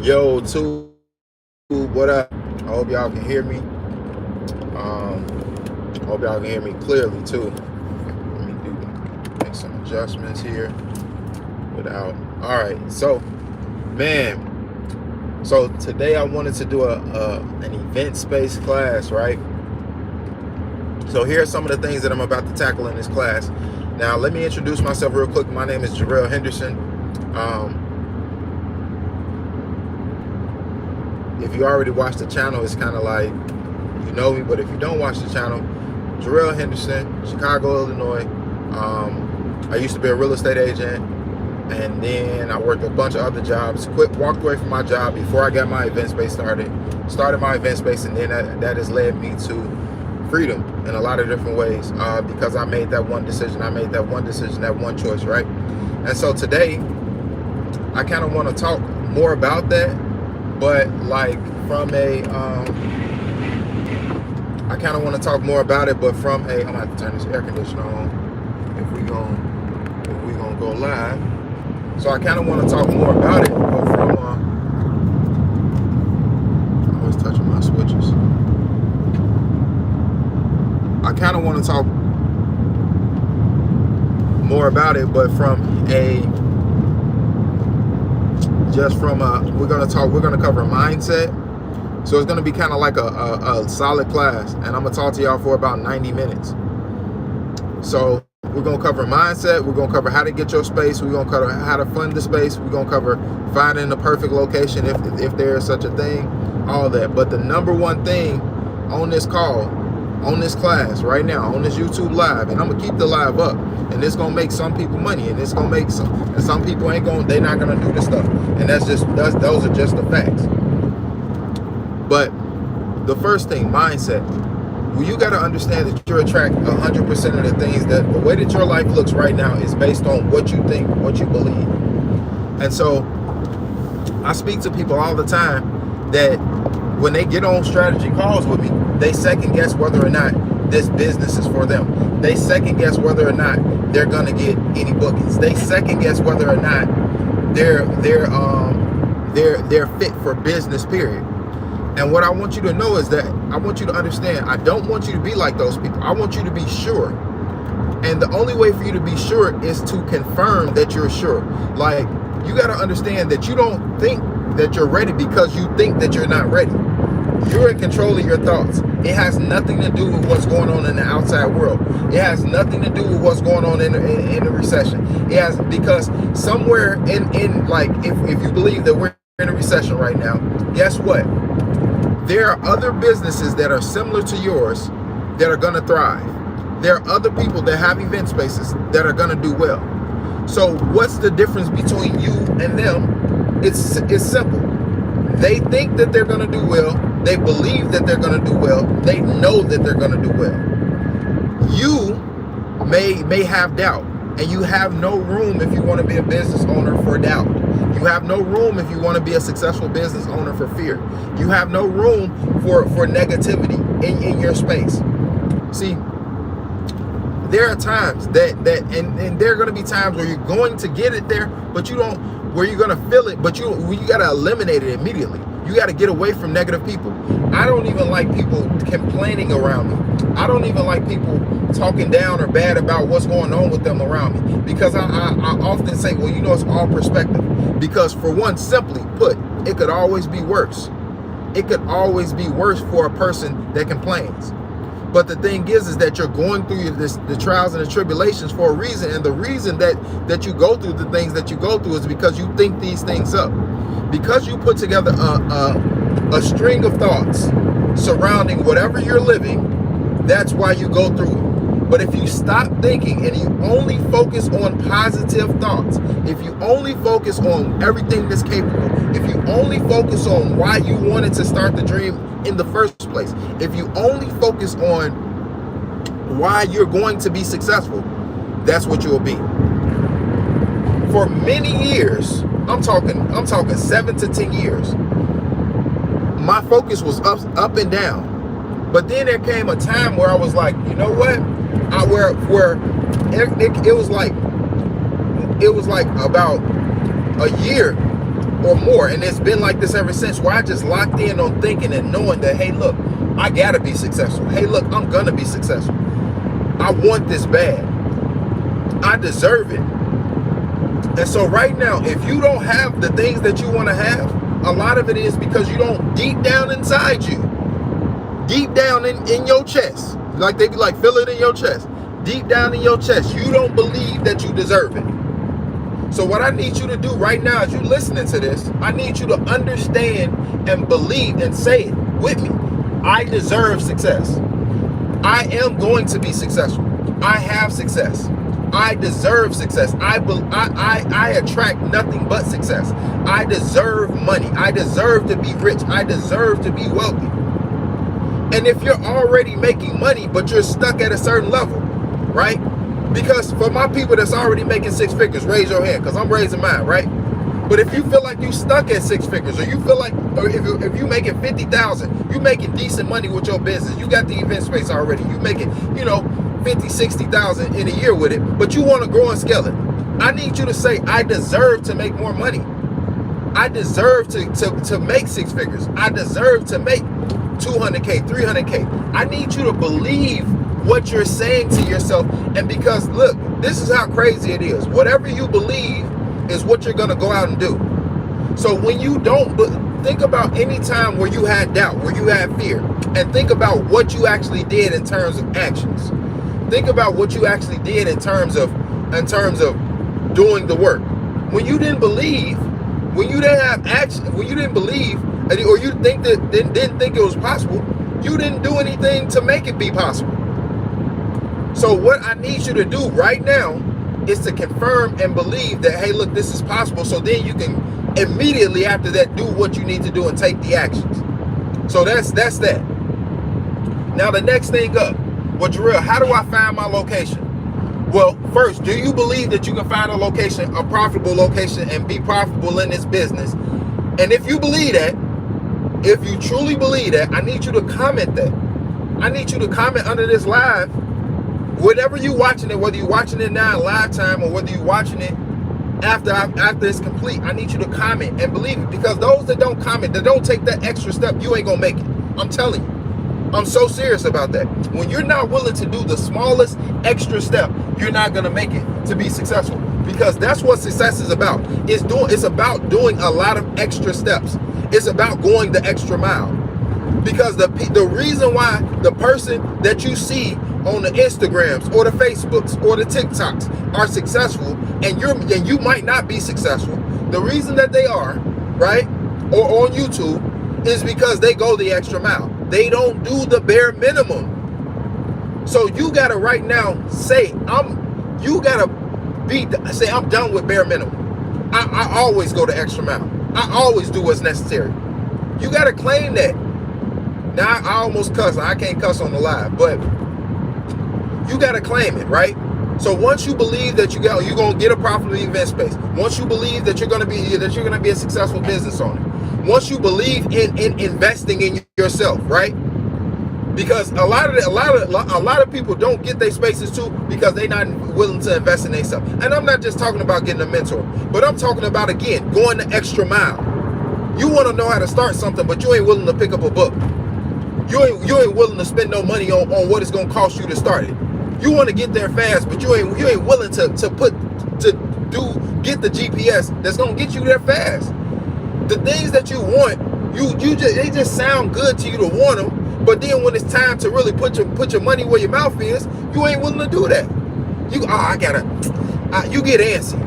Yo, tube, what up? I hope y'all can hear me. Hope y'all can hear me clearly too. Let me make some adjustments here. Without. All right, so man, so today I wanted to do an event space class, right? So here are some of the things that I'm about to tackle in this class. Now, let me introduce myself real quick. My name is Jarrell Henderson. If you already watched the channel, it's kind of like you know me, but if you don't watch the channel, Jarrell Henderson, Chicago, Illinois. I used to be a real estate agent, and then I worked a bunch of other jobs. Walked away from my job before I got my event space started. Started my event space, and then that has led me to freedom in a lot of different ways because I made that one decision. I made that one decision, that one choice, right? And so today, I kind of want to talk more about that, but like from a, I kind of want to talk more about it, but from a, I'm gonna have to turn this air conditioner on if we gonna go live. So I kind of want to talk more about it, but from I'm always touching my switches. I kind of want to talk more about it, but from a, just from a, we're gonna cover mindset. So it's gonna be kind of like a solid class, and I'm gonna talk to y'all for about 90 minutes. So we're gonna cover mindset, we're gonna cover how to get your space, we're gonna cover how to fund the space, we're gonna cover finding the perfect location if there is such a thing, all that. But the number one thing on this call, on this class right now, on this YouTube live, and I'm gonna keep the live up, and it's gonna make some people money, and it's gonna make some people they're not gonna do this stuff, and those are just the facts. But the first thing, mindset. Well, you got to understand that you attract 100% of the things that the way that your life looks right now is based on what you think, what you believe. And so I speak to people all the time that when they get on strategy calls with me, they second guess whether or not this business is for them. They second guess whether or not they're going to get any bookings. They second guess whether or not they're fit for business, period. And what I want you to know is that I want you to understand, I don't want you to be like those people. I want you to be sure. And the only way for you to be sure is to confirm that you're sure. Like, you got to understand that you don't think that you're ready because you think that you're not ready. You're in control of your thoughts. It has nothing to do with what's going on in the outside world. It has nothing to do with what's going on in the recession. It has, because somewhere in like, if you believe that we're in a recession right now, guess what? There are other businesses that are similar to yours that are going to thrive. There are other people that have event spaces that are going to do well. So what's the difference between you and them? It's simple. They think that they're going to do well. They believe that they're going to do well. They know that they're going to do well. You may have doubt, and you have no room if you want to be a business owner for doubt. You have no room if you want to be a successful business owner for fear. You have no room for negativity in your space. See, there are times that there are going to be times where you're going to get it there, but you don't, where you're going to feel it, but you got to eliminate it immediately. You got to get away from negative people. I don't even like people complaining around me. I don't even like people talking down or bad about what's going on with them around me, because I often say, well, you know, it's all perspective. Because for one, simply put, it could always be worse. It could always be worse for a person that complains. But the thing is that you're going through the trials and the tribulations for a reason. And the reason that you go through the things that you go through is because you think these things up. Because you put together a string of thoughts surrounding whatever you're living, that's why you go through it. But if you stop thinking and you only focus on positive thoughts, if you only focus on everything that's capable, if you only focus on why you wanted to start the dream in the first place, if you only focus on why you're going to be successful, that's what you'll be. For many years, I'm talking 7 to 10 years, my focus was up and down. But then there came a time where I was like, you know what? It was like about a year or more. And it's been like this ever since, where I just locked in on thinking and knowing that, hey, look, I gotta be successful. Hey, look, I'm gonna be successful. I want this bad. I deserve it. And so right now, if you don't have the things that you want to have, a lot of it is because you don't, deep down inside you, deep down in your chest, like they be like, feel it in your chest, deep down in your chest, you don't believe that you deserve it. So what I need you to do right now, as you're listening to this, I need you to understand and believe and say it with me. I deserve success. I am going to be successful. I have success. I deserve success. I attract nothing but success. I deserve money. I deserve to be rich. I deserve to be wealthy. And if you're already making money, but you're stuck at a certain level, right? Because for my people that's already making six figures, raise your hand, because I'm raising mine, right? But if you feel like you stuck at six figures, or you feel like, or if you're making 50,000, you making decent money with your business, you got the event space already, you making, 50, 60,000 in a year with it, but you want to grow and scale it. I need you to say, I deserve to make more money. I deserve to make six figures. I deserve to make 200K, 300K. I need you to believe what you're saying to yourself. And because look, this is how crazy it is. Whatever you believe is what you're going to go out and do. So when you don't, think about any time where you had doubt, where you had fear, and think about what you actually did in terms of actions. Think about what you actually did in terms of doing the work. When you didn't believe, when you didn't have action, when you didn't believe, or you didn't think it was possible, you didn't do anything to make it be possible. So what I need you to do right now is to confirm and believe that, hey, look, this is possible. So then you can immediately after that do what you need to do and take the actions. So that's that. Now the next thing up, well, Jarrell, how do I find my location? Well, first, do you believe that you can find a location, a profitable location, and be profitable in this business? And if you believe that, if you truly believe that, I need you to comment that. I need you to comment under this live, whenever you're watching it, whether you're watching it now in live time or whether you're watching it after it's complete. I need you to comment and believe it, because those that don't comment, that don't take that extra step, you ain't gonna make it. I'm telling you. I'm so serious about that. When you're not willing to do the smallest extra step, you're not gonna make it to be successful, because that's what success is about. It's about doing a lot of extra steps. It's about going the extra mile. Because the reason why the person that you see on the Instagrams or the Facebooks or the TikToks are successful and you might not be successful, the reason that they are, right, or on YouTube, is because they go the extra mile. They don't do the bare minimum. So you gotta right now say, I'm done with bare minimum. I always go the extra mile. I always do what's necessary. You gotta claim that. Now I almost cuss. I can't cuss on the live, but you gotta claim it, right? So once you believe that you're gonna get a profitable event space, once you believe that you're gonna be a successful business owner, once you believe in investing in yourself, right? Because a lot of people don't get their spaces too because they're not willing to invest in themselves. And I'm not just talking about getting a mentor, but I'm talking about, again, going the extra mile. You want to know how to start something, but you ain't willing to pick up a book. You ain't willing to spend no money on what it's gonna cost you to start it. You want to get there fast, but you ain't willing to get the GPS that's gonna get you there fast. The things that you want, they just sound good to you to want them, but then when it's time to really put your money where your mouth is, you ain't willing to do that. You get antsy.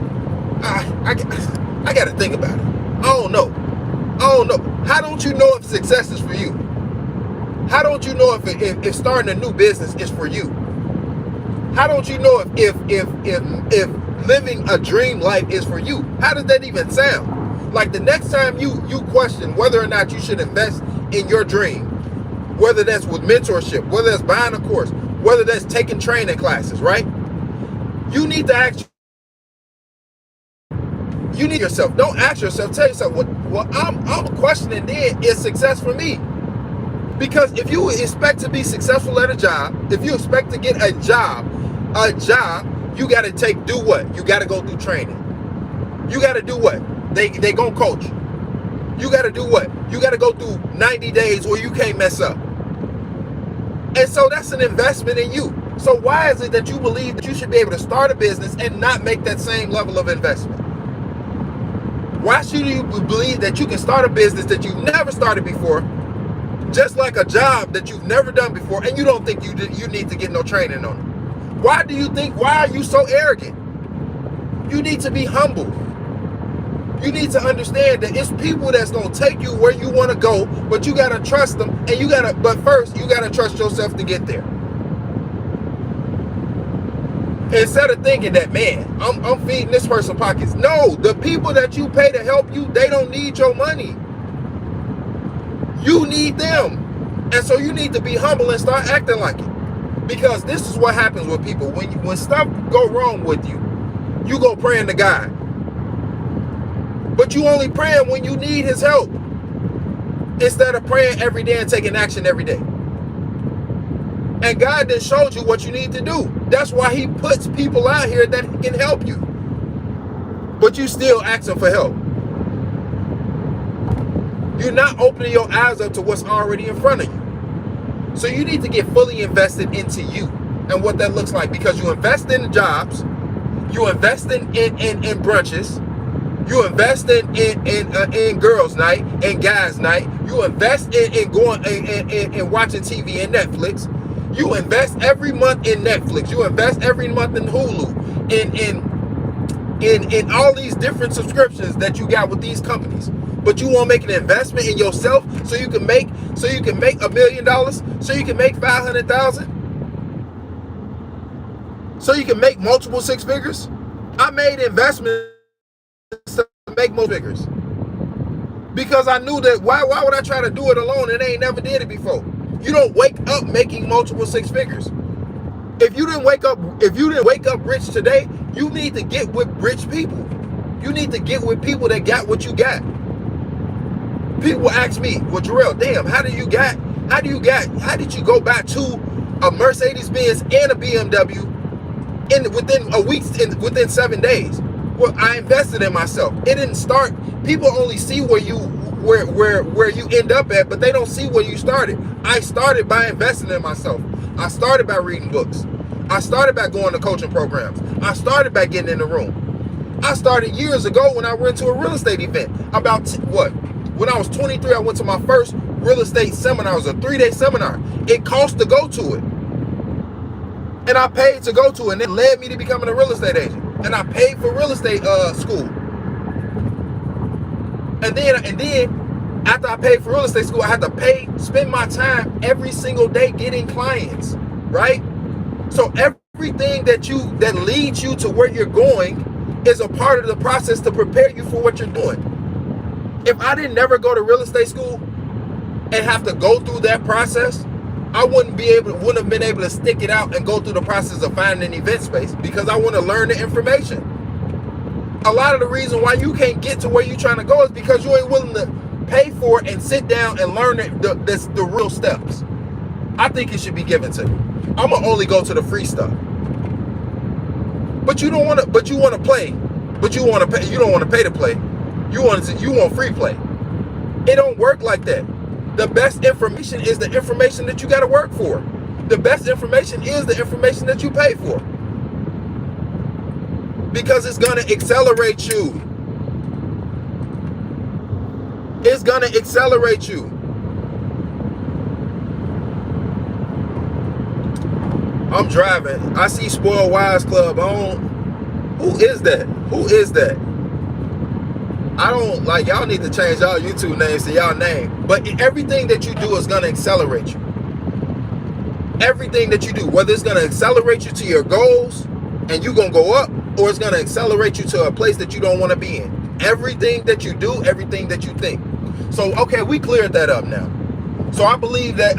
I gotta think about it. I don't know. How don't you know if success is for you? How don't you know if starting a new business is for you? How don't you know if living a dream life is for you? How does that even sound? Like the next time you question whether or not you should invest in your dream, whether that's with mentorship, whether that's buying a course, whether that's taking training classes, right? You need to ask. You need yourself. Don't ask yourself. Tell yourself, what I'm questioning then is success for me. Because if you expect to be successful at a job, if you expect to get a job, you got to do what? You got to go through training. You got to do what? They gonna coach you. You got to do what? You got to go through 90 days where you can't mess up. And so that's an investment in you. So why is it that you believe that you should be able to start a business and not make that same level of investment? Why should you believe that you can start a business that you've never started before, just like a job that you've never done before, and you don't think you need to get no training on it? Why are you so arrogant? You need to be humble. You need to understand that it's people that's going to take you where you want to go, but you got to trust them, but first you got to trust yourself to get there. Instead of thinking that, man, I'm feeding this person pockets. No, the people that you pay to help you, they don't need your money. You need them. And so you need to be humble and start acting like it. Because this is what happens with people. When stuff go wrong with you, you go praying to God. But you only praying when you need his help, instead of praying every day and taking action every day. And God then showed you what you need to do. That's why he puts people out here that can help you. But you still asking for help. You're not opening your eyes up to what's already in front of you. So you need to get fully invested into you and what that looks like. Because you invest in jobs, you invest in brunches, you invest in girls' night and guys' night, you invest in going and watching TV and Netflix. You invest every month in Netflix. You invest every month in Hulu, in all these different subscriptions that you got with these companies. But you won't make an investment in yourself so you can make $1 million, so you can make 500,000, so you can make multiple six figures. I made investments to make more figures because I knew that why would I try to do it alone and they ain't never did it before. You don't wake up making multiple six figures. If you didn't wake up rich today, you need to get with rich people. You need to get with people that got what you got. People ask me, well, Jarrell, damn, how did you go back to a Mercedes-Benz and a BMW within a week, within 7 days? Well, I invested in myself. It didn't start. People only see where you end up at, but they don't see where you started. I started by investing in myself. I started by reading books. I started by going to coaching programs. I started by getting in the room. I started years ago when I went to a real estate event. When I was 23, I went to my first real estate seminar. It was a 3-day seminar. It cost to go to it. And I paid to go to it, and it led me to becoming a real estate agent. And I paid for real estate school. And then after I paid for real estate school, I had to spend my time every single day getting clients, right? So everything that leads you to where you're going is a part of the process to prepare you for what you're doing. If I didn't never go to real estate school and have to go through that process, I wouldn't have been able to stick it out and go through the process of finding an event space, because I want to learn the information. A lot of the reason why you can't get to where you're trying to go is because you ain't willing to pay for it and sit down and learn the real steps. I think it should be given to you. I'm gonna only go to the free stuff. But you want to play, but you want to pay. You don't want to pay to play. You want free play. It don't work like that. The best information is the information that you got to work for. The best information is the information that you pay for. Because it's going to accelerate you. It's going to accelerate you. I'm driving. I see Spoiled Wives Club on. Who is that? Who is that? I don't like, y'all need to change y'all YouTube names to y'all name. But everything that you do is going to accelerate you. Everything that you do, whether it's going to accelerate you to your goals and you're going to go up, or it's going to accelerate you to a place that you don't want to be in. Everything that you do, everything that you think. So, okay, we cleared that up now. So I believe that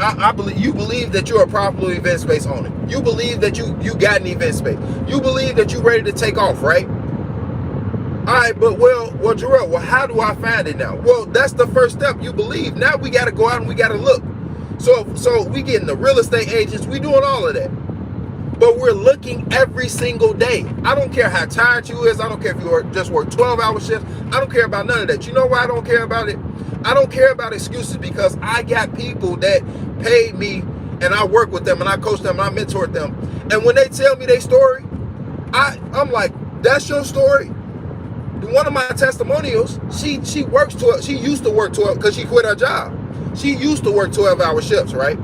you believe that you're a profitable event space owner. You believe that you got an event space. You believe that you're ready to take off, right? All right, but well, Jarrell, how do I find it now? Well, that's the first step. You believe. Now we got to go out and we got to look. So we getting the real estate agents. We doing all of that. But we're looking every single day. I don't care how tired you is. I don't care if you just work 12-hour shifts. I don't care about none of that. You know why I don't care about it? I don't care about excuses because I got people that paid me and I work with them and I coach them and I mentor them. And when they tell me their story, I'm like, that's your story? One of my testimonials, she used to work 12 because she quit her job. She used to work 12-hour shifts, right?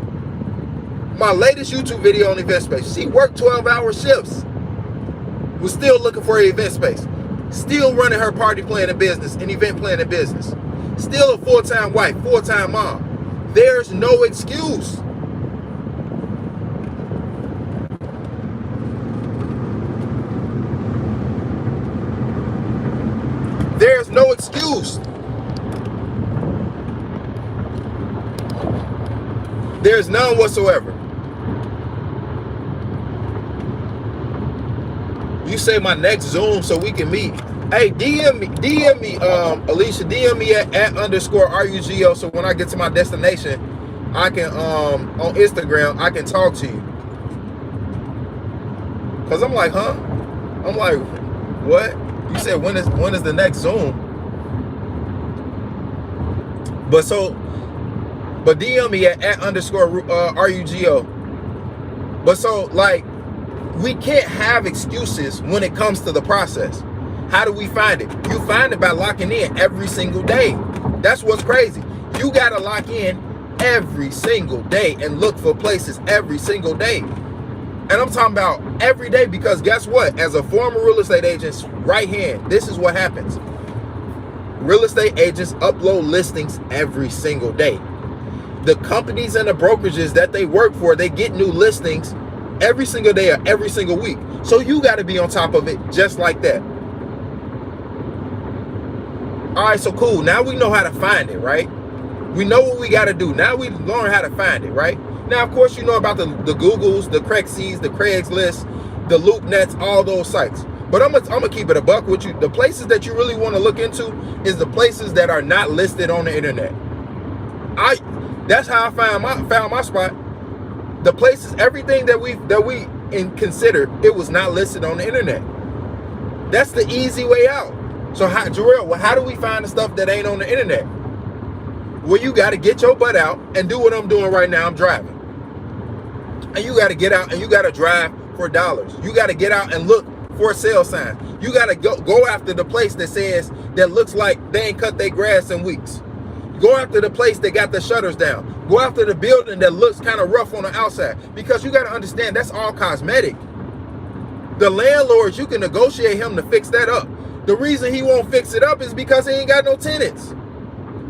My latest YouTube video on event space, she worked 12-hour shifts. Was still looking for an event space. Still running her party planning business and event planning business. Still a full-time wife, full-time mom. There's no excuse. There's no excuse. There's none whatsoever. You say my next Zoom so we can meet. Hey, DM me, Alicia, DM me at @_RUGO so when I get to my destination, I can, on Instagram, I can talk to you. Cause I'm like, huh? I'm like, what? You said when is the next Zoom? But DM me at @_RUGO. But so like, we can't have excuses when it comes to the process. How do we find it? You find it by locking in every single day. That's what's crazy. You gotta lock in every single day and look for places every single day. And I'm talking about every day because guess what? As a former real estate agent's right hand, this is what happens. Real estate agents upload listings every single day. The companies and the brokerages that they work for, they get new listings every single day or every single week. So you got to be on top of it just like that. All right, so cool. Now we know how to find it, right? We know what we got to do. Now we learn how to find it, right? Now, of course, you know about the Googles, the Craigslist, the Craigslist, the LoopNets, all those sites. But I'm gonna keep it a buck with you. The places that you really want to look into is the places that are not listed on the internet. That's how I found my spot. The places, everything that we considered, it was not listed on the internet. That's the easy way out. So Jarrell, how do we find the stuff that ain't on the internet? Well, you got to get your butt out and do what I'm doing right now. I'm driving. And you got to get out and you got to drive for dollars. You got to get out and look for a sale sign. You got to go after the place that looks like they ain't cut their grass in weeks. Go after the place that got the shutters down. Go after the building that looks kind of rough on the outside. Because you got to understand, that's all cosmetic. The landlords, you can negotiate him to fix that up. The reason he won't fix it up is because he ain't got no tenants.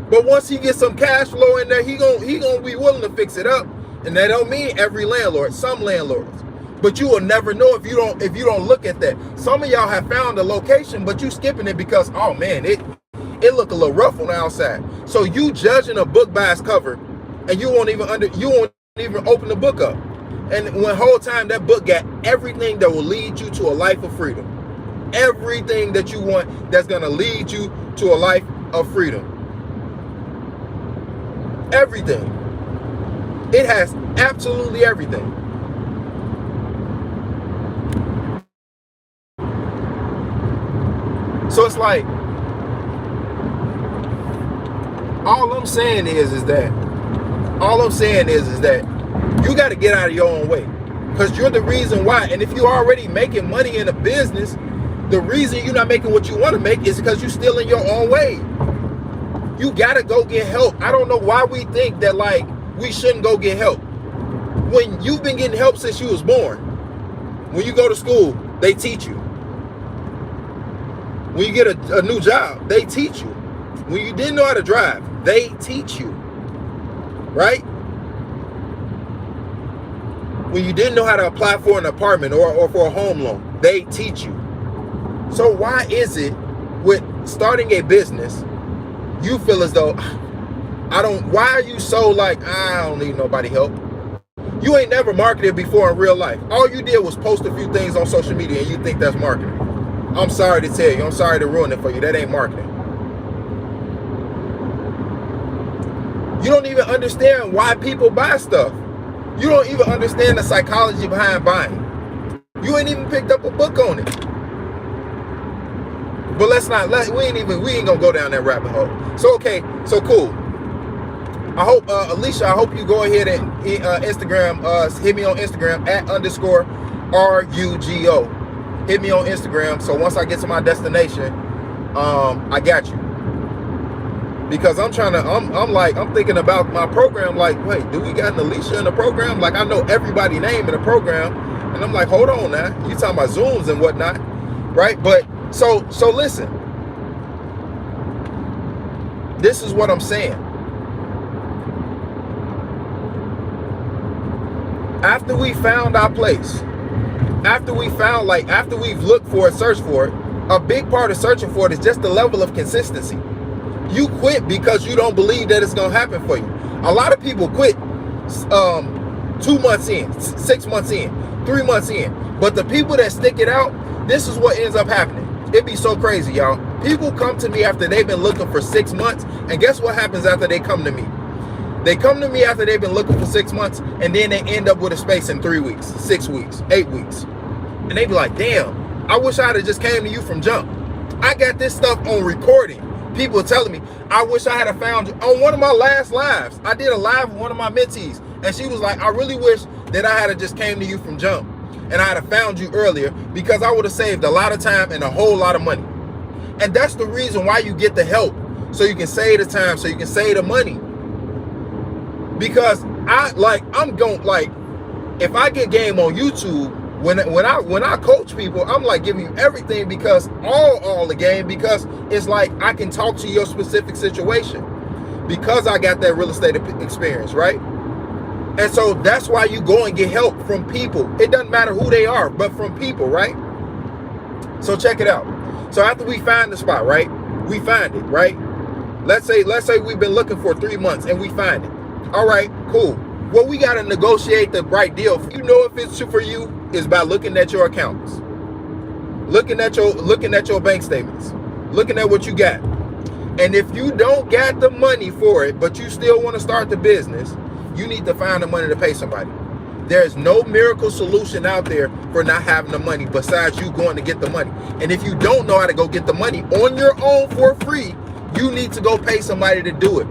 But once he gets some cash flow in there, he gonna be willing to fix it up. And that don't mean every landlord, some landlords. But you will never know if you don't look at that. Some of y'all have found a location, but you skipping it because, oh man, it look a little rough on the outside. So you judging a book by its cover, and you won't even open the book up. And when whole time that book got everything that will lead you to a life of freedom. Everything that you want that's gonna lead you to a life of freedom. Everything. It has absolutely everything. So it's like, all I'm saying is that you got to get out of your own way, because you're the reason why. And if you're already making money in a business, the reason you're not making what you want to make is because you're still in your own way. You got to go get help. I don't know why we think that like we shouldn't go get help. When you've been getting help since you was born. When you go to school, they teach you. When you get a new job, they teach you. When you didn't know how to drive, they teach you. Right? When you didn't know how to apply for an apartment or for a home loan, they teach you. So why is it with starting a business, you feel as though, why are you so like, I don't need nobody help? You ain't never marketed before in real life. All you did was post a few things on social media and you think that's marketing. I'm sorry to tell you, I'm sorry to ruin it for you. That ain't marketing. You don't even understand why people buy stuff. You don't even understand the psychology behind buying. You ain't even picked up a book on it. But we ain't gonna go down that rabbit hole. So okay, so cool. I hope Alicia, I hope you go ahead and Instagram, hit me on Instagram @_RUGO. Hit me on Instagram. So once I get to my destination, I got you. Because I'm thinking about my program, like, wait, do we got an Alicia in the program? Like, I know everybody's name in the program, and I'm like, hold on now, you talking about Zooms and whatnot, right? But so listen, this is what I'm saying. After we found our place, after we've looked for it, searched for it, a big part of searching for it is just the level of consistency. You quit because you don't believe that it's gonna happen for you. A lot of people quit 2 months in, 6 months in, 3 months in. But the people that stick it out, this is what ends up happening. It'd be so crazy, y'all. People come to me after they've been looking for 6 months, and guess what happens after they come to me? They come to me after they've been looking for 6 months, and then they end up with a space in 3 weeks, 6 weeks, 8 weeks. And they be like, damn, I wish I'd have just came to you from jump. I got this stuff on recording. People telling me, I wish I had found you. On one of my last lives, I did a live with one of my mentees, and she was like, I really wish that I had just came to you from jump, and I had found you earlier, because I would have saved a lot of time and a whole lot of money. And that's the reason why you get the help, so you can save the time, so you can save the money. Because if I get game on YouTube, when I coach people, I'm like giving you everything, because all the game, because it's like I can talk to your specific situation, because I got that real estate experience, right? And so that's why you go and get help from people. It doesn't matter who they are, but from people, right? So check it out. So after we find the spot, right? We find it, right? Let's say we've been looking for 3 months and we find it. All right, cool. Well, we got to negotiate the right deal. You know if it's for you is by looking at your accounts, looking at your bank statements, looking at what you got. And if you don't got the money for it, but you still want to start the business, you need to find the money to pay somebody. There's no miracle solution out there for not having the money besides you going to get the money. And if you don't know how to go get the money on your own for free, you need to go pay somebody to do it.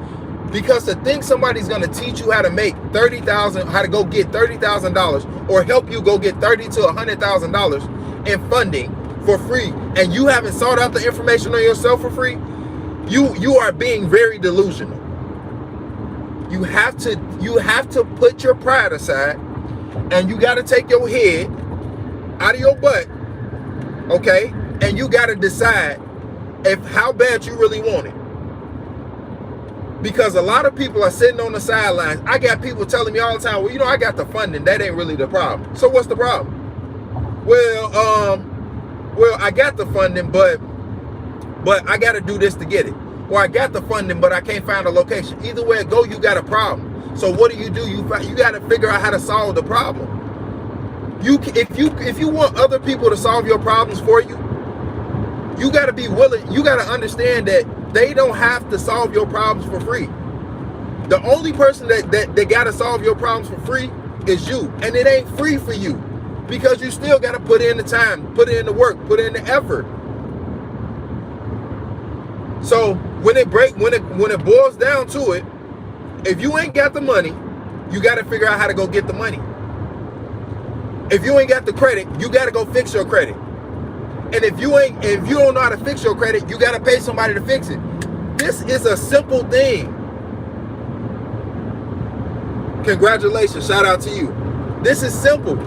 Because to think somebody's going to teach you how to make $30,000, how to go get $30,000, or help you go get $30,000 to $100,000 in funding for free, and you haven't sought out the information on yourself for free, you are being very delusional. You have to put your pride aside, and you got to take your head out of your butt, okay? And you got to decide how bad you really want it. Because a lot of people are sitting on the sidelines. I got people telling me all the time, well, I got the funding. That ain't really the problem. So what's the problem? Well, I got the funding, but I got to do this to get it. Or I got the funding, but I can't find a location. Either way it go, you got a problem. So what do? You got to figure out how to solve the problem. If you want other people to solve your problems for you, you got to be willing. You got to understand that they don't have to solve your problems for free. The only person that got to solve your problems for free is you. And it ain't free for you, because you still got to put in the time, put in the work, put in the effort. So when it boils down to it, if you ain't got the money, you got to figure out how to go get the money. If you ain't got the credit, you got to go fix your credit. And if you don't know how to fix your credit, you got to pay somebody to fix it. This is a simple thing. Congratulations, shout out to you. This is simple.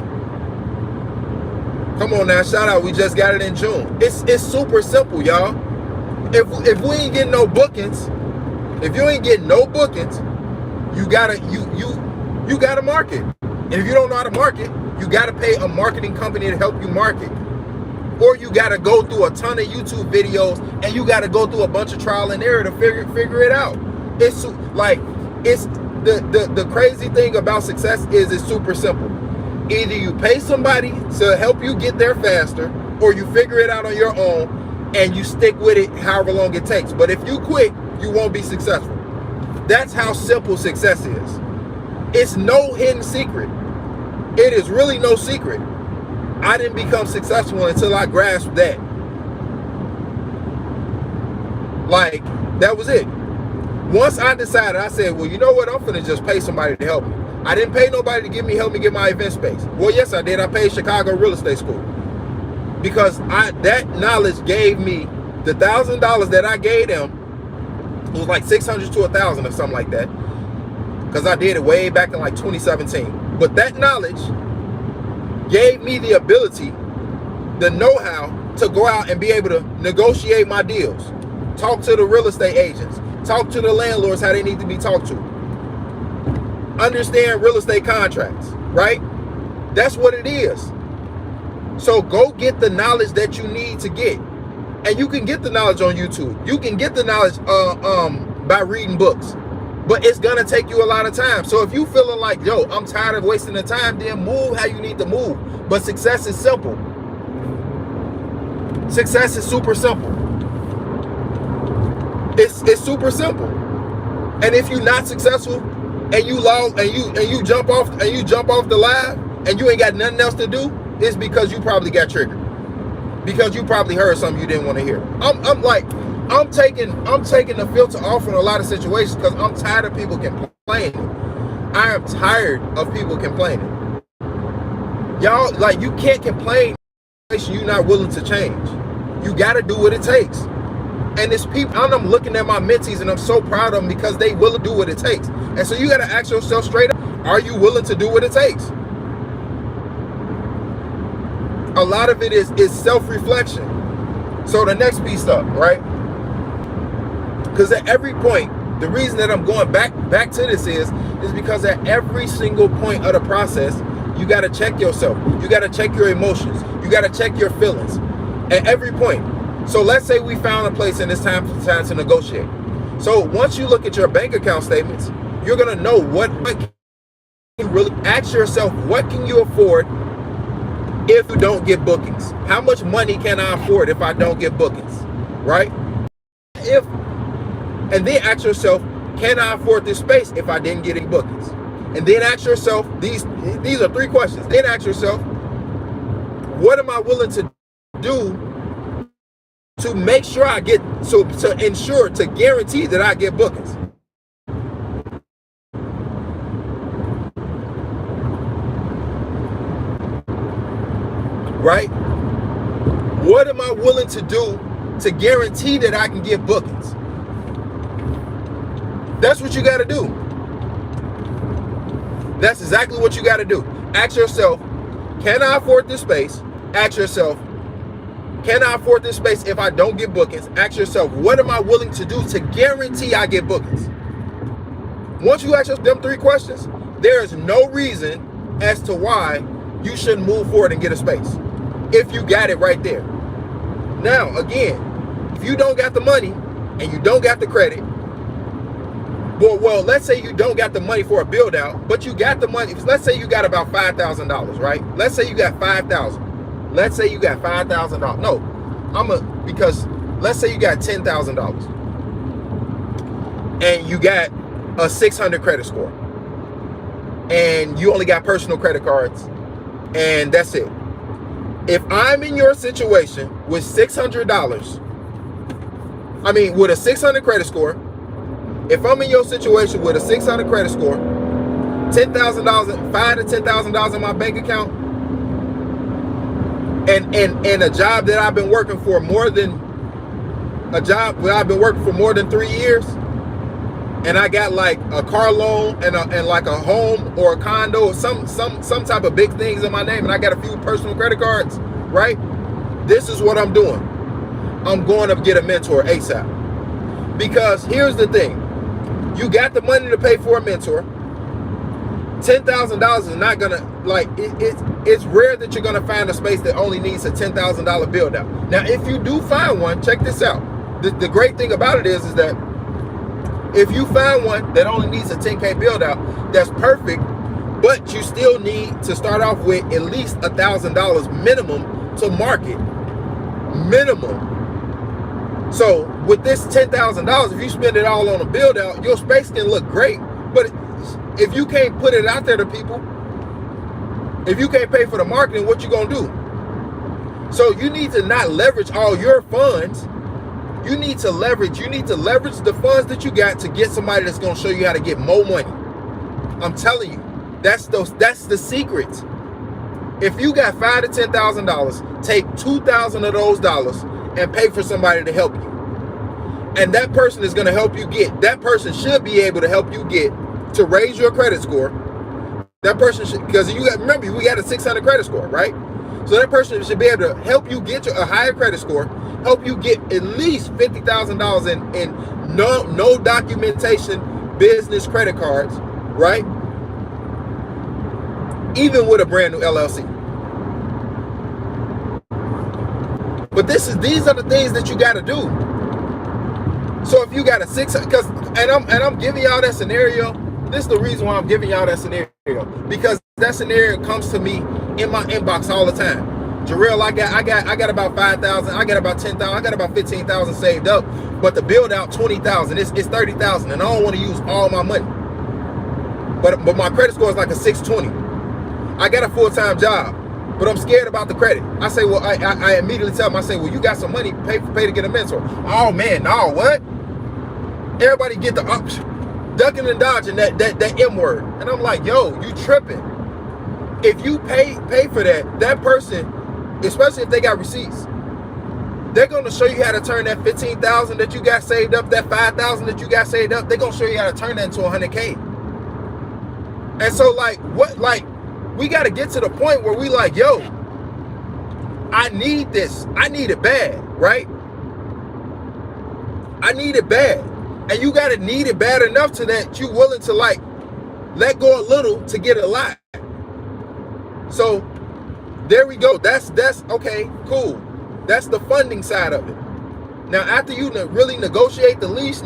Come on now, shout out. We just got it in June. It's super simple, y'all. If we ain't getting no bookings, if you ain't getting no bookings, you gotta market. And if you don't know how to market, you gotta pay a marketing company to help you market. Or you got to go through a ton of YouTube videos, and you got to go through a bunch of trial and error to figure it out. It's like, it's the crazy thing about success is it's super simple. Either you pay somebody to help you get there faster, or you figure it out on your own and you stick with it however long it takes. But if you quit, you won't be successful. That's how simple success is. It's no hidden secret. It is really no secret. I didn't become successful until I grasped that. Like, that was it. Once I decided, I said, well, you know what? I'm finna just pay somebody to help me. I didn't pay nobody to help me get my event space. Well, yes, I did. I paid Chicago Real Estate School. Because that knowledge gave me the $1,000 that I gave them. It was like 600 to 1,000 or something like that. Because I did it way back in like 2017. But that knowledge gave me the ability, the know-how to go out and be able to negotiate my deals. Talk to the real estate agents. Talk to the landlords how they need to be talked to. Understand real estate contracts, right? That's what it is. So go get the knowledge that you need to get. And you can get the knowledge on YouTube. You can get the knowledge by reading books. But it's going to take you a lot of time. So if you feeling like, yo, I'm tired of wasting the time, then move how you need to move. But success is simple. Success is super simple. It's super simple. And if you're not successful and you jump off the live and you ain't got nothing else to do, it's because you probably got triggered. Because you probably heard something you didn't want to hear. I'm taking the filter off in a lot of situations because I'm tired of people complaining. I am tired of people complaining. Y'all, like, you can't complain if you're not willing to change. You got to do what it takes. And it's people, I'm looking at my mentees and I'm so proud of them because they will do what it takes. And so you got to ask yourself straight up, are you willing to do what it takes? A lot of it is self-reflection. So the next piece up, right? Because at every point, the reason that I'm going back to this is because at every single point of the process, you got to check yourself. You got to check your emotions. You got to check your feelings at every point. So let's say we found a place and it's time to negotiate. So once you look at your bank account statements, you're going to know what you really ask yourself, what can you afford if you don't get bookings? How much money can I afford if I don't get bookings? Right? And then ask yourself, can I afford this space if I didn't get any bookings? And then ask yourself, these are 3 questions. Then ask yourself, what am I willing to do to make sure I get, to guarantee that I get bookings? Right? What am I willing to do to guarantee that I can get bookings? That's what you got to do. That's exactly what you got to do. Ask yourself, can I afford this space? Ask yourself, can I afford this space if I don't get bookings? Ask yourself, what am I willing to do to guarantee I get bookings? Once you ask yourself them 3 questions, there is no reason as to why you shouldn't move forward and get a space. If you got it right there. Now, again, if you don't got the money and you don't got the credit, well, let's say you don't got the money for a build out, but you got the money. Let's say you got about $5,000, right? Let's say you got $5,000. Let's say you got $5,000. No, because let's say you got $10,000 and you got a 600 credit score and you only got personal credit cards and that's it. If I'm in your situation with $600, with a 600 credit score, if I'm in your situation with a 600 credit score, $10,000, $5,000 to $10,000 in my bank account, and a job that I've been working for more than 3 years, and I got like a car loan and like a home or a condo or some type of big things in my name, and I got a few personal credit cards, right? This is what I'm doing. I'm going to get a mentor ASAP. Because here's the thing. You got the money to pay for a mentor. $10,000 is not gonna, it's rare that you're gonna find a space that only needs a $10,000 build out. Now, if you do find one, check this out. The great thing about it is that if you find one that only needs a 10K build out, that's perfect, but you still need to start off with at least $1,000 minimum to market. Minimum. So with this $10,000, if you spend it all on a build out, your space can look great, but if you can't put it out there to people, if you can't pay for the marketing, what you gonna do? So you need to not leverage all your funds You need to leverage the funds that you got to get somebody that's going to show you how to get more money. I'm telling you, that's the secret. If you got $5,000 to $10,000, take $2,000 of those dollars and pay for somebody to help you. And that person is going to help you that person should be able to help you get to raise your credit score. That person should, because remember, we got a 600 credit score, right? So that person should be able to help you get to a higher credit score, help you get at least $50,000 in no documentation business credit cards, right? Even with a brand new LLC. But these are the things that you got to do. So if you got a 600, and I'm giving y'all that scenario. This is the reason why I'm giving y'all that scenario, because that scenario comes to me in my inbox all the time. Jarrell, I got about 5,000, I got about 10,000, I got about 15,000 saved up, but to build out 20,000, it's 30,000, and I don't want to use all my money. But my credit score is like a 620. I got a full-time job, but I'm scared about the credit. I say, well, I immediately tell them, I say, well, you got some money, pay to get a mentor. Oh man, no, what? Everybody get the option. Ducking and dodging that M word. And I'm like, yo, you tripping. If you pay for that person, especially if they got receipts, they're going to show you how to turn that 15,000 that you got saved up, that 5,000 that you got saved up, they're going to show you how to turn that into 100K. And so we got to get to the point where we like, yo, I need this. I need it bad, right? I need it bad. And you got to need it bad enough to that you're willing to let go a little to get a lot. So there we go. That's okay, cool. That's the funding side of it. Now, after you really negotiating the lease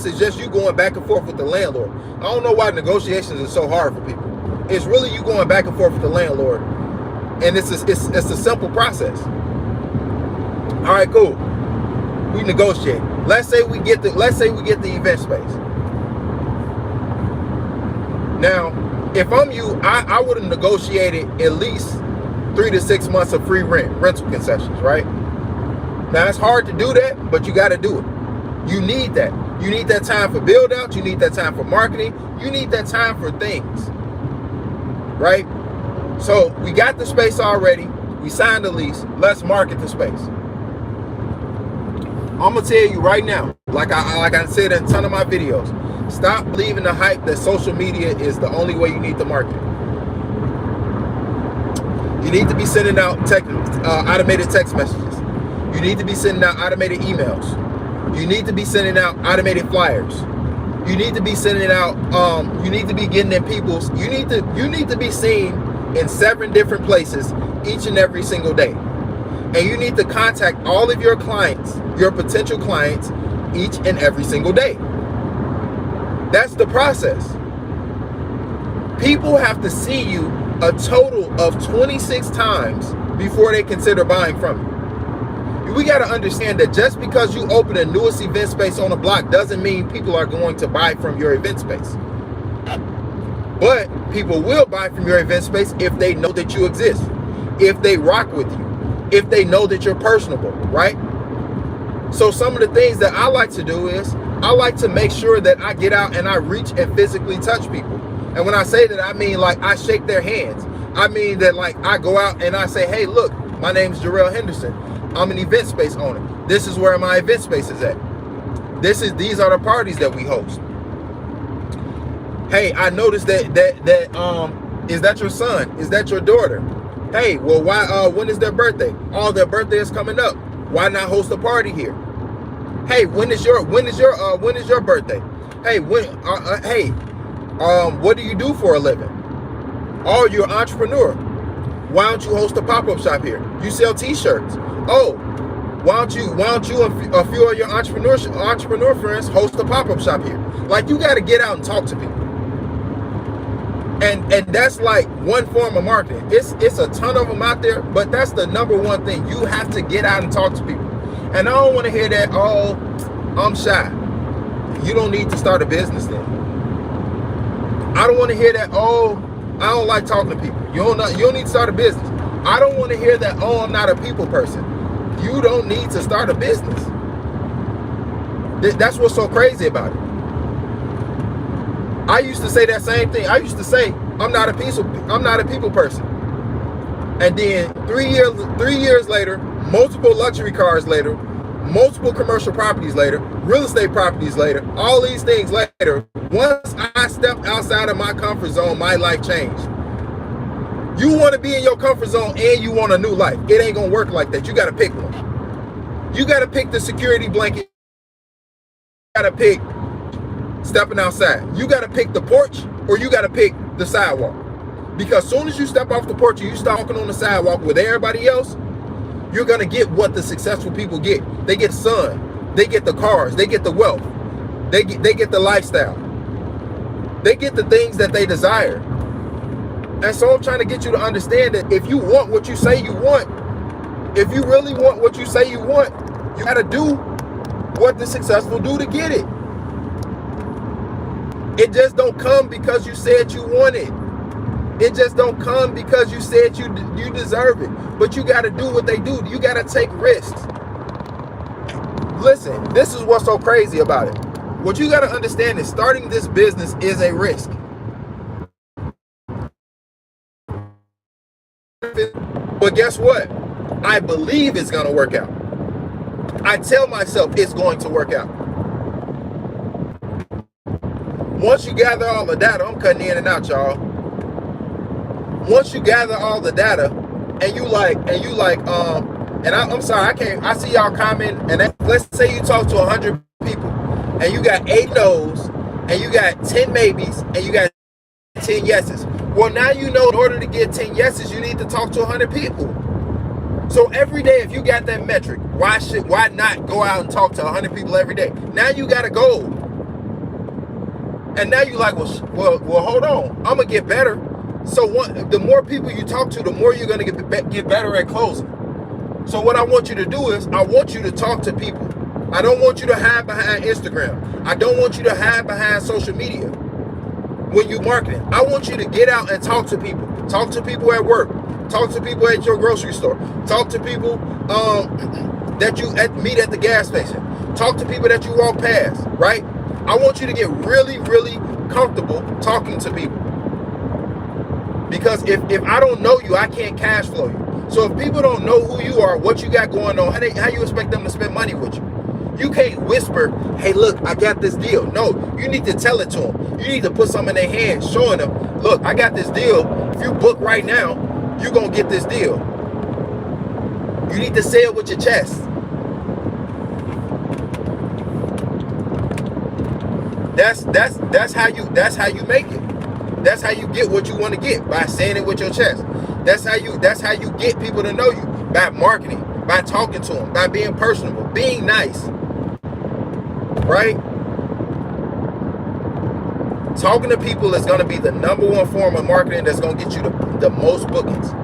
is just you going back and forth with the landlord. I don't know why negotiations is so hard for people. It's really you going back and forth with the landlord. And it's a simple process. All right, cool. We negotiate. Let's say we get the event space. Now, if I'm you, I would have negotiated at least 3 to 6 months of free rental concessions, right? Now it's hard to do that, but you got to do it. You need that. You need that time for build out. You need that time for marketing. You need that time for things, right? So we got the space already. We signed the lease. Let's market the space. I'm gonna tell you right now, like I said in a ton of my videos, stop believing the hype that social media is the only way you need to market. You need to be sending out automated text messages. You need to be sending out automated emails. You need to be sending out automated flyers. You need to be sending out. You need to be getting in people's. You need to be seen in 7 different places each and every single day. And you need to contact all of your clients, your potential clients, each and every single day. That's the process. People have to see you a total of 26 times before they consider buying from you. We got to understand that just because you open a newest event space on a block doesn't mean people are going to buy from your event space. But people will buy from your event space if they know that you exist, if they rock with you, if they know that you're personable, right? So some of the things that I like to do is I like to make sure that I get out and I reach and physically touch people. And when I say that, I mean like I shake their hands. I mean that like I go out and I say, hey, look, my name's Jarrell Henderson. I'm an event space owner. This is where my event space is at. These are the parties that we host. Hey, I noticed that is that your son? Is that your daughter? Hey, well, why? When is their birthday? Oh, their birthday is coming up. Why not host a party here? Hey, when is your birthday? Hey, what do you do for a living? Oh, you're an entrepreneur. Why don't you host a pop-up shop here? You sell t-shirts. Oh, why don't you and a few of your entrepreneur friends host a pop-up shop here? Like, you got to get out and talk to people. And that's like one form of marketing. It's a ton of them out there, but that's the number one thing. You have to get out and talk to people. And I don't want to hear that, oh, I'm shy. You don't need to start a business then. I don't want to hear that, oh, I don't like talking to people. You don't need to start a business. I don't want to hear that, oh, I'm not a people person. You don't need to start a business. That's what's so crazy about it. I used to say that same thing. I used to say I'm not a people person. And then 3 years later, multiple luxury cars later, multiple commercial properties later, real estate properties later, all these things later, once I stepped outside of my comfort zone, my life changed. You want to be in your comfort zone and you want a new life. It ain't gonna work like that. You gotta pick one. You gotta pick the security blanket. You gotta pick stepping outside. You gotta pick the porch or you gotta pick the sidewalk. Because as soon as you step off the porch and you start walking on the sidewalk with everybody else, you're gonna get what the successful people get. They get sun, they get the cars, they get the wealth, they get the lifestyle, they get the things that they desire. And so I'm trying to get you to understand that if you want what you say you want, if you really want what you say you want, you gotta do what the successful do to get it. It just don't come because you said you want it. It just don't come because you said you deserve it. But you got to do what they do. You got to take risks. Listen, this is what's so crazy about it. What you got to understand is starting this business is a risk. But guess what? I believe it's going to work out. I tell myself it's going to work out. Once you gather all the data, I'm cutting in and out, y'all. Once you gather all the data, and I'm sorry, I see y'all comment, and let's say you talk to 100 people, and you got 8 no's, and you got 10 maybes, and you got 10 yeses. Well, now you know in order to get 10 yeses, you need to talk to 100 people. So every day, if you got that metric, why not go out and talk to 100 people every day? Now you got a goal. And now you're like, well, hold on. I'm going to get better. So the more people you talk to, the more you're going to get better at closing. So what I want you to do is I want you to talk to people. I don't want you to hide behind Instagram. I don't want you to hide behind social media when you're marketing. I want you to get out and talk to people. Talk to people at work. Talk to people at your grocery store. Talk to people that you meet at the gas station. Talk to people that you walk past, right? I want you to get really, really comfortable talking to people. Because if I don't know you, I can't cash flow you. So if people don't know who you are, what you got going on, how you expect them to spend money with you? You can't whisper, hey, look, I got this deal. No, you need to tell it to them. You need to put something in their hands, showing them, look, I got this deal. If you book right now, you're going to get this deal. You need to say it with your chest. That's how you make it. That's how you get what you want to get, by saying it with your chest. That's how you get people to know you, by marketing, by talking to them, by being personable, being nice. Right? Talking to people is going to be the #1 form of marketing that's going to get you the most bookings.